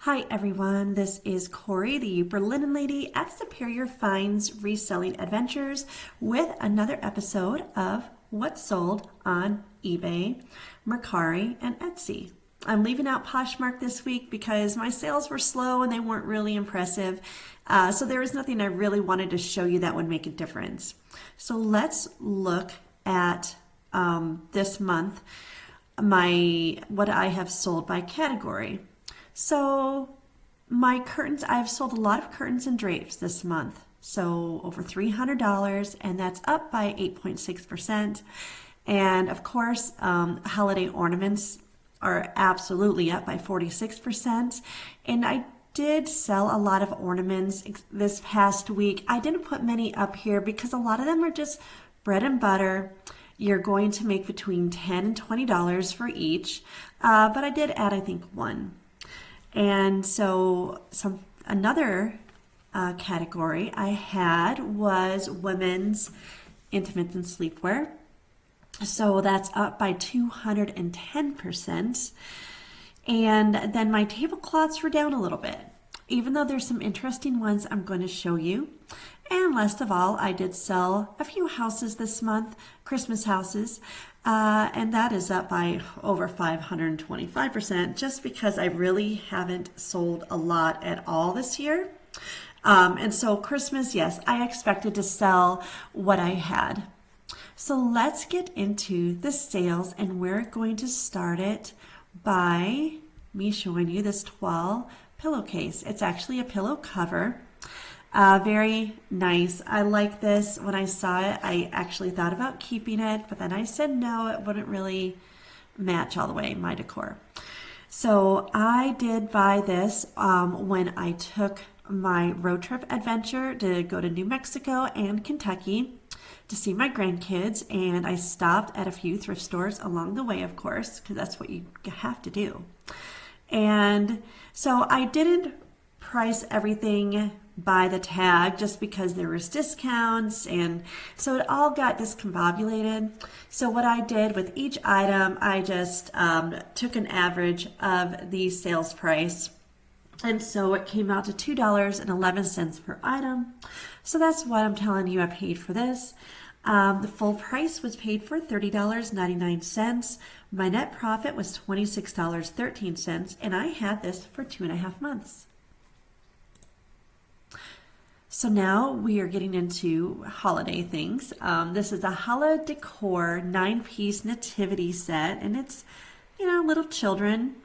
Hi everyone, this is Corey, the Berlin Lady at Superior Finds Reselling Adventures with another episode of What's Sold on eBay, Mercari, and Etsy. I'm leaving out Poshmark this week because my sales were slow and they weren't really impressive. So there was nothing I really wanted to show you that would make a difference. So let's look at this month, what I have sold by category. So my curtains, I've sold a lot of curtains and drapes this month. So over $300, and that's up by 8.6%. And of course, holiday ornaments are absolutely up by 46%. And I did sell a lot of ornaments this past week. I didn't put many up here because a lot of them are just bread and butter. You're going to make between $10 and $20 for each. But I did add, I think, one. And so another category I had was women's intimates and sleepwear. So that's up by 210%. And then my tablecloths were down a little bit, even though there's some interesting ones I'm going to show you. And last of all, I did sell a few houses this month, Christmas houses, and that is up by over 525% just because I really haven't sold a lot at all this year. And so Christmas, yes, I expected to sell what I had. So let's get into the sales, and we're going to start it by me showing you this 12 pillowcase. It's actually a pillow cover. Very nice. I like this. When I saw it, I actually thought about keeping it, but then I said no, it wouldn't really match all the way my decor. So I did buy this when I took my road trip adventure to go to New Mexico and Kentucky to see my grandkids, and I stopped at a few thrift stores along the way, of course, because that's what you have to do. And so I didn't price everything by the tag just because there was discounts, and so it all got discombobulated. So what I did with each item, I just took an average of the sales price, and so it came out to $2.11 per item. So that's what I'm telling you I paid for this. The full price was paid for $30.99. My net profit was $26.13, and I had this for 2.5 months. So now we are getting into holiday things. This is a Hala Decor 9-piece nativity set, and it's, little children,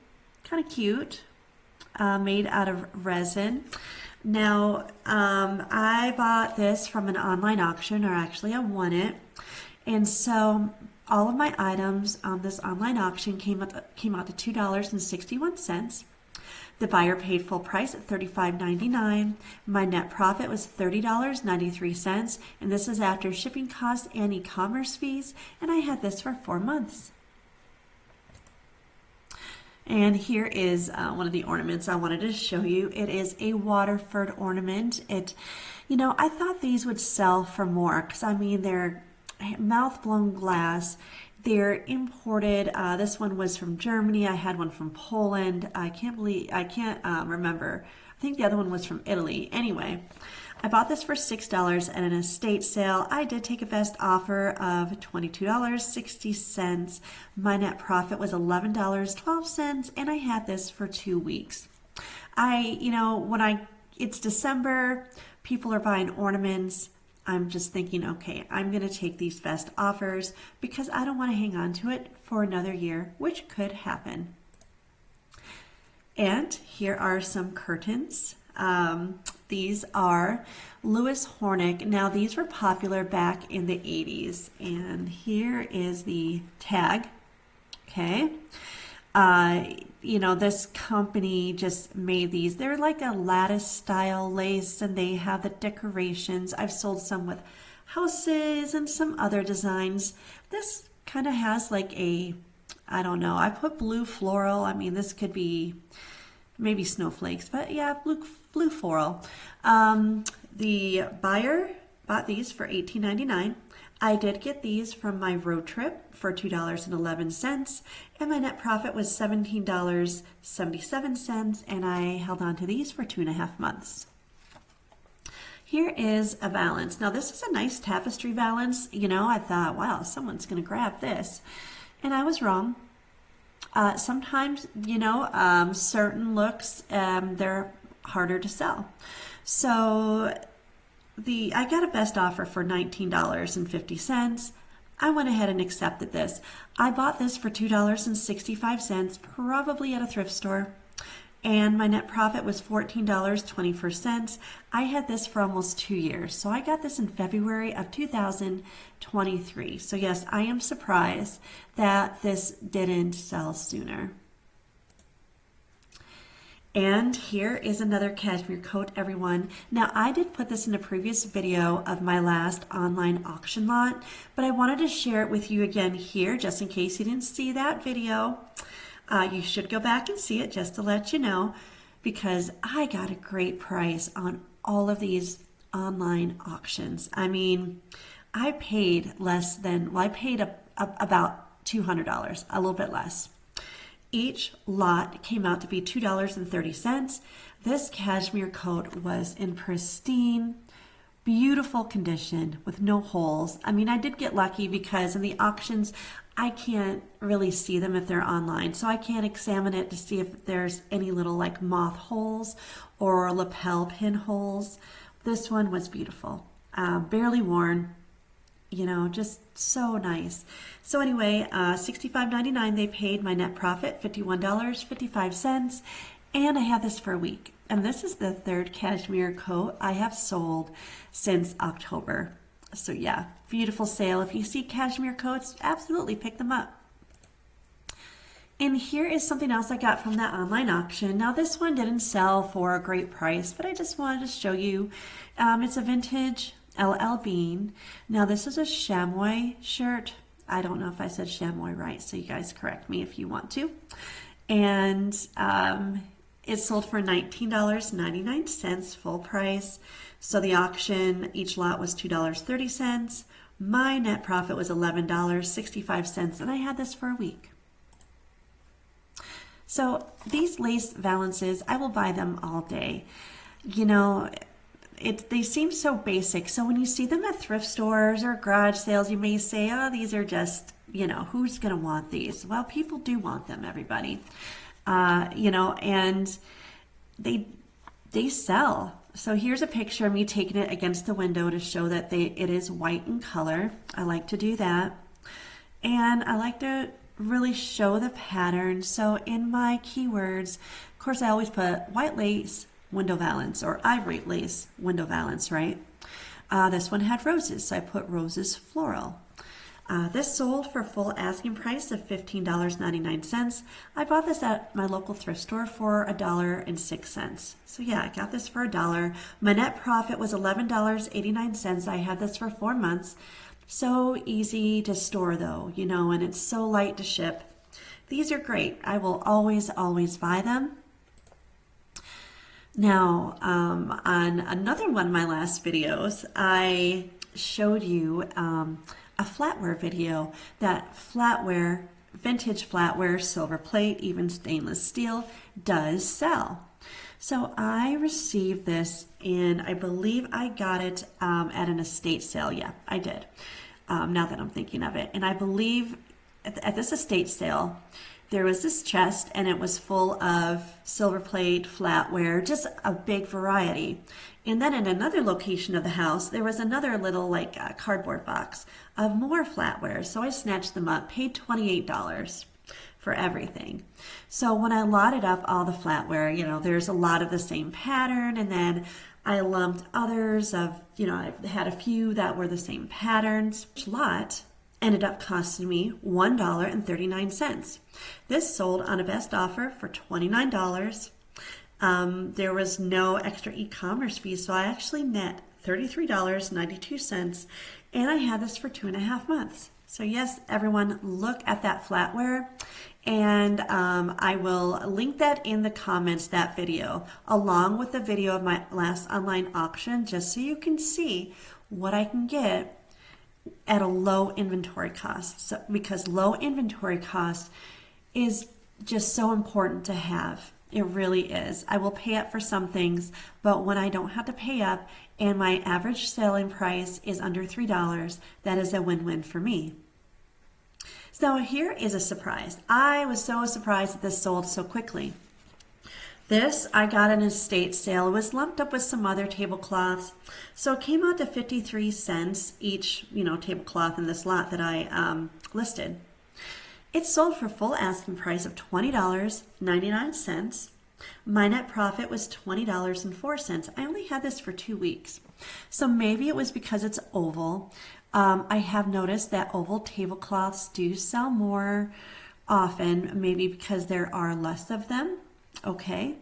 kind of cute, made out of resin. Now, I bought this from an online auction, or actually I won it. And so all of my items on this online auction came out to $2.61. The buyer paid full price at $35.99. My net profit was $30.93, and this is after shipping costs and e-commerce fees, and I had this for 4 months. And here is one of the ornaments I wanted to show you. It is a Waterford ornament. I thought these would sell for more because, they're mouth-blown glass. They're imported. This one was from Germany. I had one from Poland. I can't remember. I think the other one was from Italy. Anyway, I bought this for $6 at an estate sale. I did take a best offer of $22.60. My net profit was $11.12, and I had this for 2 weeks. It's December, people are buying ornaments. I'm just thinking, okay, I'm going to take these best offers because I don't want to hang on to it for another year, which could happen. And here are some curtains. These are Louis Hornick. Now, these were popular back in the 80s. And here is the tag. Okay. This company just made these. They're like a lattice style lace, and they have the decorations. I've sold some with houses and some other designs. This kind of has like I put blue floral. This could be maybe snowflakes, but yeah, blue floral. The buyer bought these for $18.99. I did get these from my road trip for $2.11, and my net profit was $17.77, and I held on to these for 2.5 months. Here is a valance. Now this is a nice tapestry valance. You know, I thought, wow, someone's going to grab this. And I was wrong. Sometimes, you know, certain looks, they're harder to sell. So I got a best offer for $19.50. I went ahead and accepted this. I bought this for $2.65, probably at a thrift store. And my net profit was $14.24. I had this for almost 2 years. So I got this in February of 2023. So yes, I am surprised that this didn't sell sooner. And here is another cashmere coat, everyone. Now, I did put this in a previous video of my last online auction lot, but I wanted to share it with you again here, just in case you didn't see that video. You should go back and see it just to let you know, because I got a great price on all of these online auctions. I mean, I paid less than, well, I paid about $200, a little bit less. Each lot came out to be $2.30. This cashmere coat was in pristine, beautiful condition with no holes. I mean, I did get lucky because in the auctions, I can't really see them if they're online. So I can't examine it to see if there's any little like moth holes or lapel pin holes. This one was beautiful, barely worn, you know, just so nice. So anyway, $65.99 they paid. My net profit, $51.55. And I had this for a week. And this is the third cashmere coat I have sold since October. So yeah, beautiful sale. If you see cashmere coats, absolutely pick them up. And here is something else I got from that online auction. Now this one didn't sell for a great price, but I just wanted to show you. It's a vintage LL Bean. Now this is a chamois shirt. I don't know if I said chamois right, so you guys correct me if you want to. And it sold for $19.99 full price. So the auction, each lot was $2.30. My net profit was $11.65, and I had this for a week. So these lace valances, I will buy them all day. You know, they seem so basic. So when you see them at thrift stores or garage sales, you may say, oh, these are just, you know, who's going to want these? Well, people do want them, everybody. You know, and they sell. So here's a picture of me taking it against the window to show that it is white in color. I like to do that. And I like to really show the pattern. So in my keywords, of course, I always put white lace window valance or ivory lace window valance, right? This one had roses, so I put roses floral. This sold for full asking price of $15.99. I bought this at my local thrift store for $1.06. So yeah, I got this for $1. My net profit was $11.89. I had this for 4 months. So easy to store though, you know, and it's so light to ship. These are great. I will always, always buy them. Now, on another one of my last videos, I showed you a flatware video. That flatware, vintage flatware, silver plate, even stainless steel, does sell. So I received this, and I believe I got it at an estate sale. Yeah, I did, now that I'm thinking of it. And I believe at this estate sale, there was this chest, and it was full of silver plate, flatware, just a big variety. And then in another location of the house, there was another little like cardboard box of more flatware. So I snatched them up, paid $28 for everything. So when I lotted up all the flatware, you know, there's a lot of the same pattern, and then I lumped others of, you know, I had a few that were the same patterns. Each lot ended up costing me $1.39. This sold on a best offer for $29. There was no extra e-commerce fee, so I actually net $33.92, and I had this for 2.5 months. So yes, everyone, look at that flatware, and I will link that in the comments, that video, along with the video of my last online auction, just so you can see what I can get at a low inventory cost. So, because low inventory cost is just so important to have. It really is. I will pay up for some things, but when I don't have to pay up and my average selling price is under $3, that is a win-win for me. So here is a surprise. I was so surprised that this sold so quickly. This I got an estate sale. It was lumped up with some other tablecloths. So it came out to 53 cents each, tablecloth in this lot that I listed. It sold for full asking price of $20.99. My net profit was $20.04. I only had this for 2 weeks. So maybe it was because it's oval. I have noticed that oval tablecloths do sell more often, maybe because there are less of them. Okay.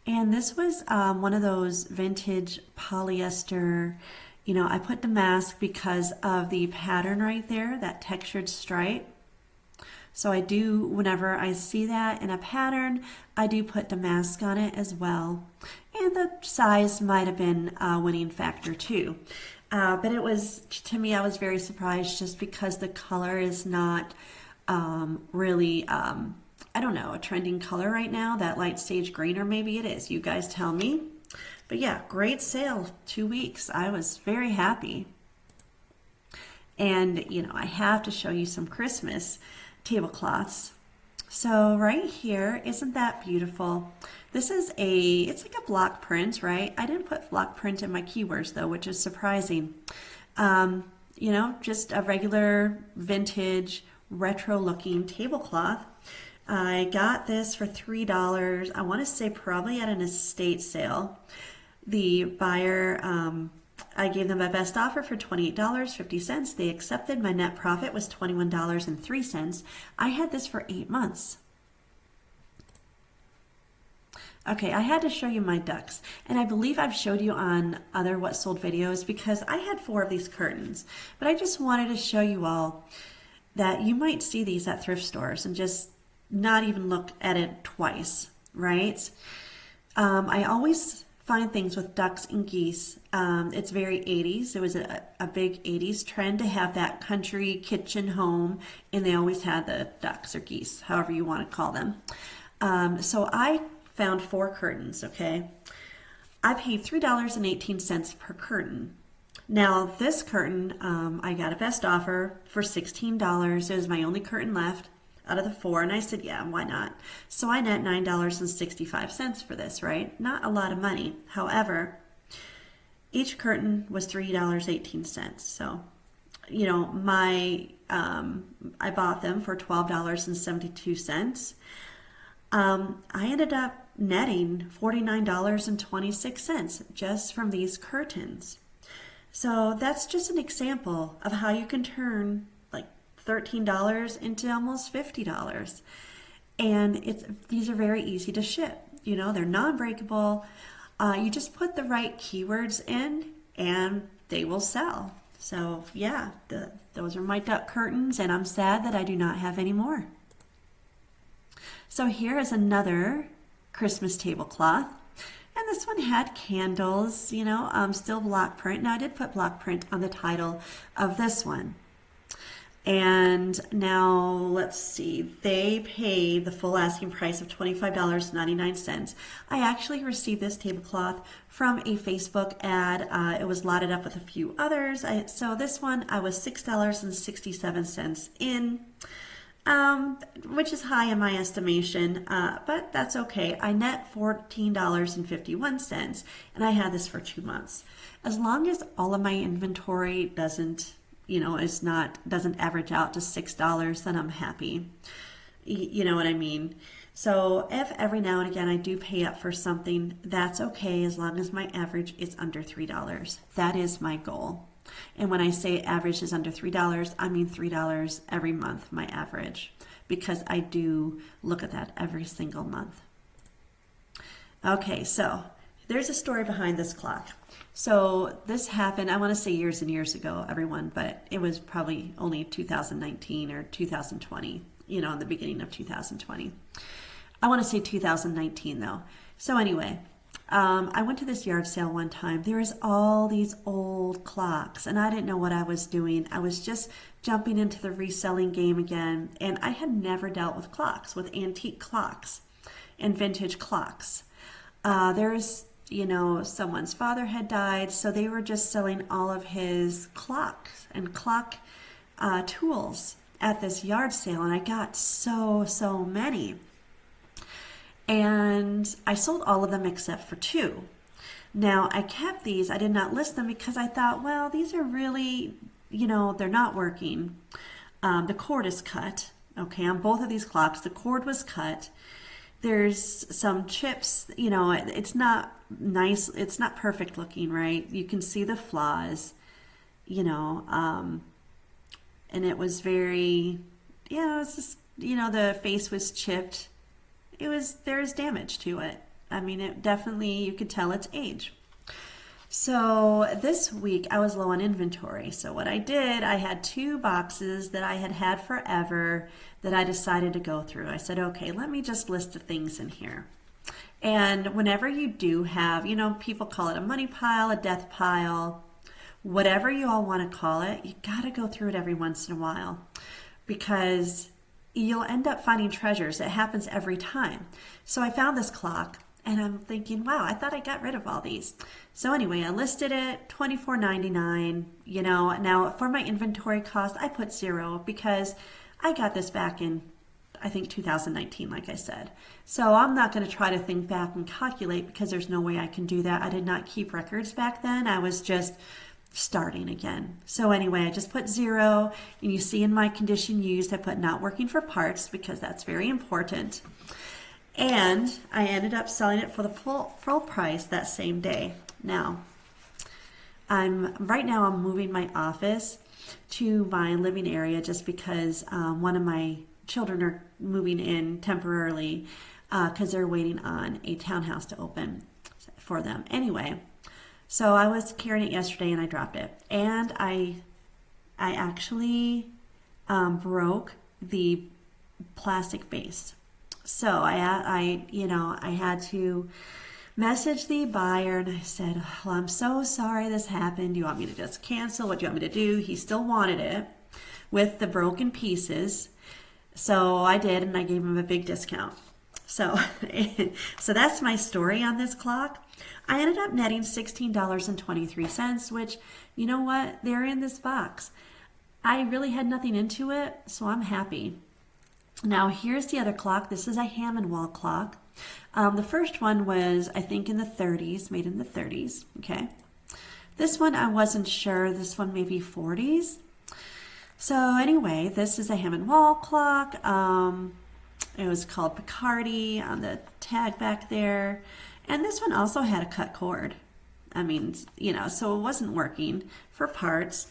And this was one of those vintage polyester, I put damask because of the pattern right there, that textured stripe. So I do, whenever I see that in a pattern, I do put damask on it as well. And the size might have been a winning factor too. But it was, to me, I was very surprised just because the color is not really, I don't know, a trending color right now, that light sage green, or maybe it is. You guys tell me. But yeah, great sale, 2 weeks. I was very happy. And, I have to show you some Christmas tablecloths. So right here, isn't that beautiful? This is it's like a block print, right? I didn't put block print in my keywords though, which is surprising. Just a regular vintage retro looking tablecloth. I got this for $3. I want to say probably at an estate sale. The buyer, I gave them my best offer for $28.50. They accepted. My net profit was $21.03. I had this for 8 months. Okay, I had to show you my ducks, and I believe I've showed you on other What Sold videos because I had 4 of these curtains, but I just wanted to show you all that you might see these at thrift stores and just not even look at it twice, right? I always find things with ducks and geese. It's very 80s. It was a big 80s trend to have that country kitchen home, and they always had the ducks or geese, however you want to call them. So I found 4 curtains, okay? I paid $3.18 per curtain. Now this curtain, I got a best offer for $16. It was my only curtain left out of the 4, and I said, yeah, why not? So I net $9.65 for this, right? Not a lot of money. However, each curtain was $3.18. So, I bought them for $12.72. I ended up netting $49.26 just from these curtains. So that's just an example of how you can turn like $13 into almost $50. And these are very easy to ship. They're non-breakable. You just put the right keywords in and they will sell. So yeah, those are my duck curtains, and I'm sad that I do not have any more. So here is another Christmas tablecloth. And this one had candles, still block print. Now I did put block print on the title of this one. And now let's see, they paid the full asking price of $25.99. I actually received this tablecloth from a Facebook ad. It was lotted up with a few others. So this one I was $6.67 in. Which is high in my estimation, but that's okay. I net $14.51, and I had this for 2 months. As long as all of my inventory doesn't average out to $6, then I'm happy. You know what I mean? So if every now and again I do pay up for something, that's okay as long as my average is under $3. That is my goal. And when I say average is under $3, I mean $3 every month, my average, because I do look at that every single month. Okay, so there's a story behind this clock. So this happened, I want to say years and years ago, everyone, but it was probably only 2019 or 2020, in the beginning of 2020. I want to say 2019 though. So anyway, I went to this yard sale one time. There was all these old clocks, and I didn't know what I was doing. I was just jumping into the reselling game again, and I had never dealt with clocks, with antique clocks and vintage clocks. There's, someone's father had died, so they were just selling all of his clocks and clock tools at this yard sale, and I got so many. And I sold all of them except for two. Now, I kept these. I did not list them because I thought, well, these are really, they're not working. The cord is cut. Okay, on both of these clocks, the cord was cut. There's some chips, it's not nice. It's not perfect looking, right? You can see the flaws, and it was very, it's just, the face was chipped. There's damage to it. I mean, it definitely, you could tell its age. So this week I was low on inventory. So what I did, I had 2 boxes that I had had forever that I decided to go through. I said, okay, let me just list the things in here. And whenever you do have, people call it a money pile, a death pile, whatever you all want to call it, you got to go through it every once in a while because you'll end up finding treasures. It happens every time. So I found this clock and I'm thinking, wow, I thought I got rid of all these. So anyway, I listed it $24.99. Now for my inventory cost, I put 0 because I got this back in, I think 2019, like I said. So I'm not going to try to think back and calculate because there's no way I can do that. I did not keep records back then. I was just starting again. So anyway, I just put 0, and you see in my condition used, I put not working for parts because that's very important. And I ended up selling it for the full price that same day. Now, right now I'm moving my office to my living area just because one of my children are moving in temporarily because they're waiting on a townhouse to open for them. Anyway, so I was carrying it yesterday and I dropped it. And I actually broke the plastic base. So I had to message the buyer and I said, well, I'm so sorry this happened. Do you want me to just cancel? What do you want me to do? He still wanted it with the broken pieces. So I did, and I gave him a big discount. So, so that's my story on this clock. I ended up netting $16.23, which, you know what? They're in this box. I really had nothing into it, so I'm happy. Now, here's the other clock. This is a Hammond wall clock. The first one was, I think, in the 30s, made in the 30s. Okay. This one, I wasn't sure. This one maybe 40s. So anyway, this is a Hammond wall clock. It was called Mercari on the tag back there. And this one also had a cut cord. I mean, so it wasn't working for parts.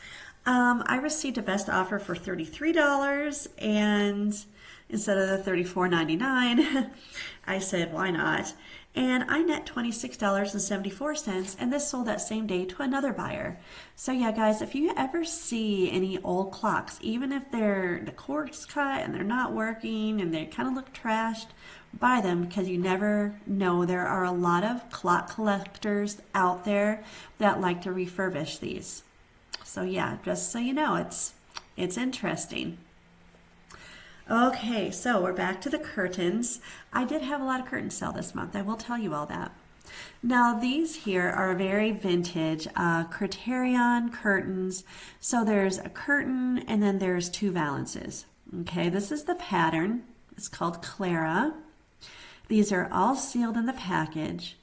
I received a best offer for $33, and instead of the $34.99, I said, why not? And I net $26.74, and this sold that same day to another buyer. So yeah, guys, if you ever see any old clocks, even if the cord's cut and they're not working and they kind of look trashed, buy them because you never know. There are a lot of clock collectors out there that like to refurbish these. So yeah, just so you know, it's interesting. Okay, so we're back to the curtains. I did have a lot of curtains sell this month. I will tell you all that. Now these here are very vintage Criterion curtains. So there's a curtain and then there's 2 valances. Okay, this is the pattern. It's called Clara. These are all sealed in the package.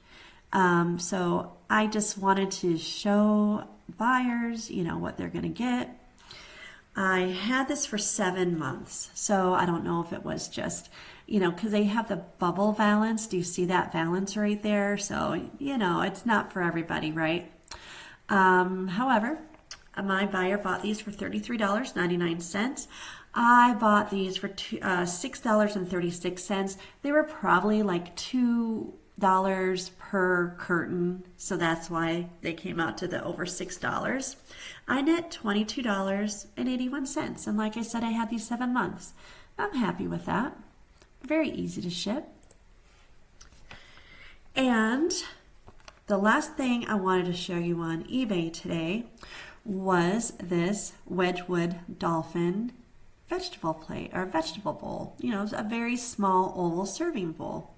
So I just wanted to show buyers, what they're going to get. I had this for 7 months, so I don't know if it was just, because they have the bubble valance. Do you see that valance right there? So, it's not for everybody, right? However, my buyer bought these for $33.99. I bought these for $6.36. They were probably like $2 per curtain, so that's why they came out to the over $6. I net $22.81, and like I said, I had these 7 months. I'm happy with that. Very easy to ship. And the last thing I wanted to show you on eBay today was this Wedgwood Dolphin vegetable plate or vegetable bowl. You know, it's a very small oval serving bowl.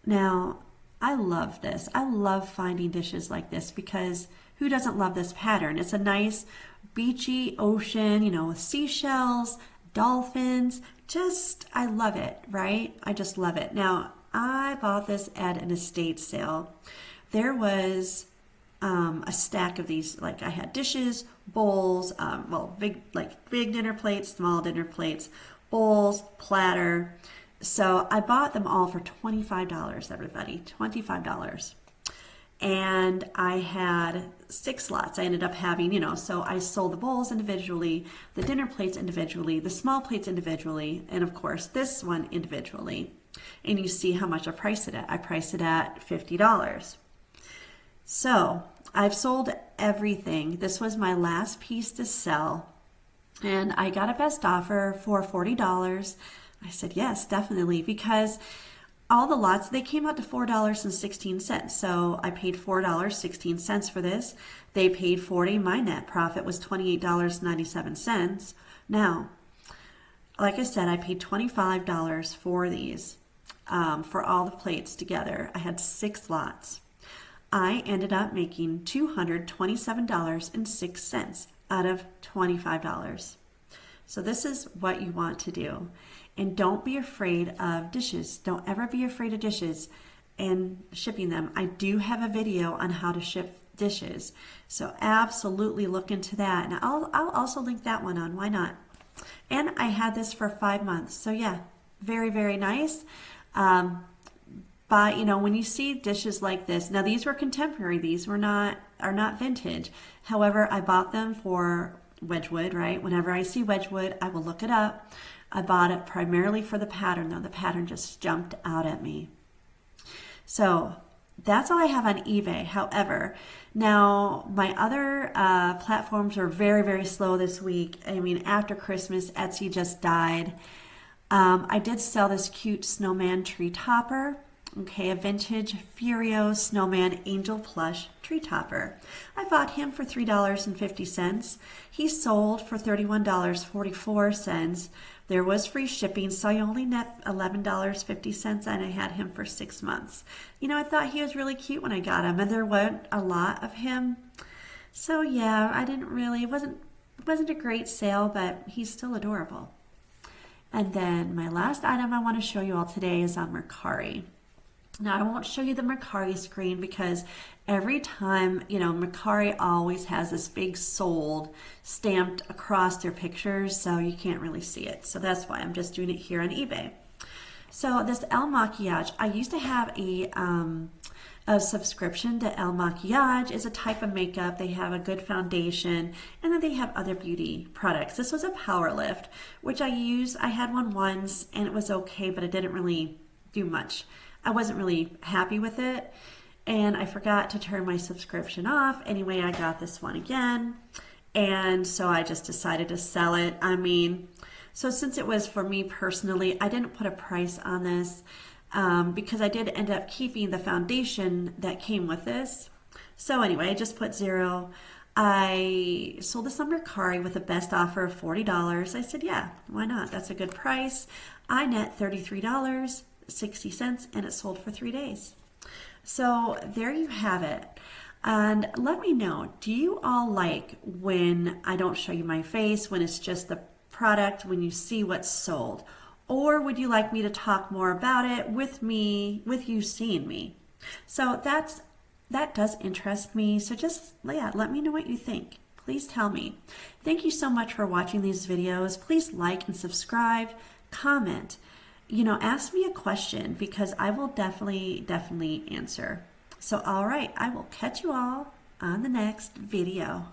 Now, I love this. I love finding dishes like this because who doesn't love this pattern? It's a nice beachy ocean, you know, with seashells, dolphins. Just, I love it, right? I just love it. Now, I bought this at an estate sale. There was a stack of these, like I had dishes, bowls, big dinner plates, small dinner plates, bowls, platter. So I bought them all for $25, everybody, $25. And I had 6 lots. I ended up having, you know, so I sold the bowls individually, the dinner plates individually, the small plates individually, and of course this one individually. And you see how much I priced it at. I priced it at $50. So I've sold everything. This was my last piece to sell. And I got a best offer for $40. I said, yes, definitely, because all the lots, they came out to $4.16. So I paid $4.16 for this. They paid $40. My net profit was $28.97. Now, like I said, I paid $25 for these, for all the plates together. I had 6 lots. I ended up making $227.06 out of $25. So this is what you want to do. And don't be afraid of dishes. Don't ever be afraid of dishes and shipping them. I do have a video on how to ship dishes. So absolutely look into that. And I'll also link that one on. Why not? And I had this for 5 months. So yeah, very, very nice. But you know, when you see dishes like this, now these were contemporary. These are not vintage. However, I bought them for Wedgwood, right? Whenever I see Wedgwood, I will look it up. I bought it primarily for the pattern, though. The pattern just jumped out at me. So that's all I have on eBay. However, now my other platforms are very, very slow this week. I mean, after Christmas, Etsy just died. I did sell this cute snowman tree topper. Okay, a vintage Furio Snowman Angel Plush tree topper. I bought him for $3.50. He sold for $31.44. There was free shipping, so I only net $11.50, and I had him for 6 months. You know, I thought he was really cute when I got him, and there wasn't a lot of him. So yeah, I didn't really, it wasn't a great sale, but he's still adorable. And then my last item I want to show you all today is on Mercari. Now, I won't show you the Mercari screen because every time, you know, Mercari always has this big sold stamped across their pictures, so you can't really see it. So that's why I'm just doing it here on eBay. So this El Maquillage, I used to have a subscription to El Maquillage. It's a type of makeup. They have a good foundation, and then they have other beauty products. This was a Power Lift, which I used. I had one once, and it was okay, but it didn't really do much. I wasn't really happy with it, and I forgot to turn my subscription off. Anyway, I got this one again, and so I just decided to sell it. I mean, so since it was for me personally, I didn't put a price on this because I did end up keeping the foundation that came with this. So anyway, I just put $0. I sold this on Mercari with a best offer of $40. I said, yeah, why not? That's a good price. I net $33.60, and it sold for 3 days. So there you have it. And let me know, do you all like when I don't show you my face, when it's just the product, when you see what's sold? Or would you like me to talk more about it with you seeing me? So that does interest me. So just, yeah, let me know what you think. Please tell me. Thank you so much for watching these videos. Please like and subscribe, comment. You know, ask me a question because I will definitely answer. So, all right, I will catch you all on the next video.